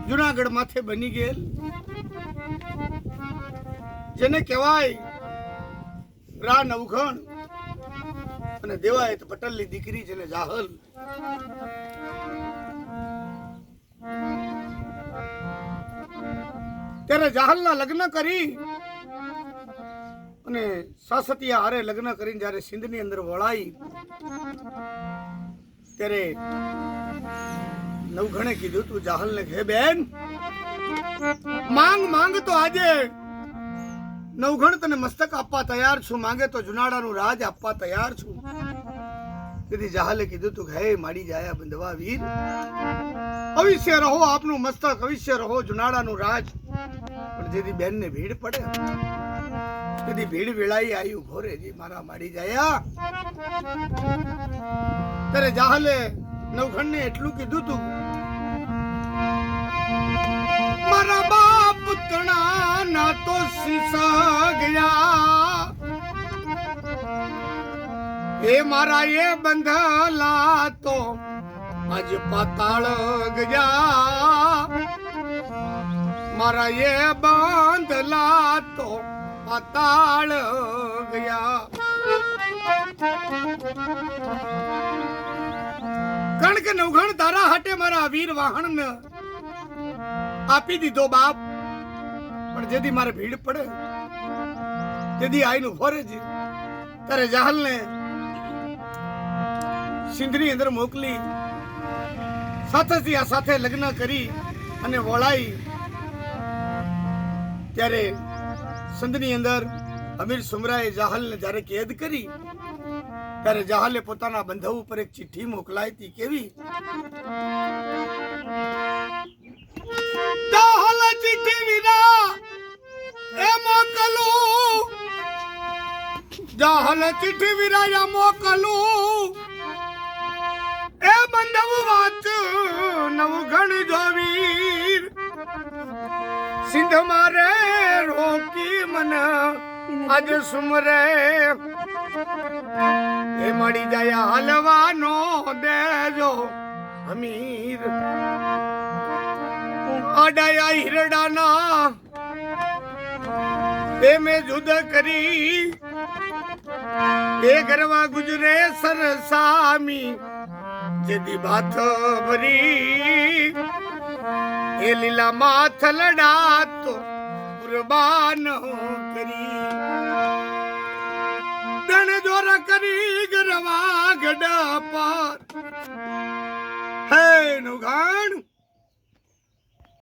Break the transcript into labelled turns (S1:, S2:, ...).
S1: જુનાગઢ માથે બની ગયેલ, જેને કહેવાય રા નવઘણ અને દેવાયત પટેલની દીકરી જેને જાહલ. ત્યારે જાહલના લગ્ન કરી અને સાસતિયા હારે લગ્ન કરીને જ્યારે સિંધની અંદર વળાઈ ત્યારે નવઘણે કીધું તું જાહલને હે બેન માંગ તો આજે નવઘણ તને મસ્તક આપવા તૈયાર છું, માંગે તો જુનાડાનું રાજ આપવા તૈયાર છું. તેથી જાહલે કીધું તું હે માડી જાયા બંધવા વીર, અવિશ્ય રહો આપનું મસ્તક, અવિશ્ય રહો જુનાડાનું રાજ. પણ જેથી બેન ને ભીડ પડે તેથી ભીડ વેળાઈ આવ્યું ઘોરેજી મારા માડી જાયા. ત્યારે જાહલે નવઘણ ને એટલું કીધું તું મારા બાપ તણા ના તો સીસા ગયા, એ મારા એ બંધલા તો આજ પાતાળ ગયા, મારા એ બાંધલા તો પાતાળ ગયા. કારણ કે નવઘણ તારા હાટે મારા વીર વાહન ને આપી દીધો બાપ, પણ જેથી મારે ભીડ પડે તેથી આઈનું ફોરેજી. ત્યારે જાહલ ને સિંધની અંદર મોકલી સાથે લગ્ન કરી અને વળાઈ. ત્યારે સંધની અંદર અમીર સુમરાએ જાહલને જ્યારે કેદ કરી ત્યારે જાહલે પોતાના બંધવ ઉપર એક ચિઠ્ઠી મોકલાઈ હતી. કેવી જાહલ ચિઠ્ઠી વિના એ મોકલું, જાહલ ચિઠ્ઠી વિના મોકલું, એ બંધવ વાચ નવઘણ જોવીર, સિંધ મારે રોકી મને આજ સુમરે, એ મળી જાય હલવાનો દેજો અમીર, આડાયા હિરડાના એ મેં જુદ કરી, એ ગરવા ગુજરે સરસામી જેદી બાથ ભરી, એ લીલા માથ લડાતો કુરબાન કરી, દણ જોર કરી ગરવા ગડા પર. હે નવઘણ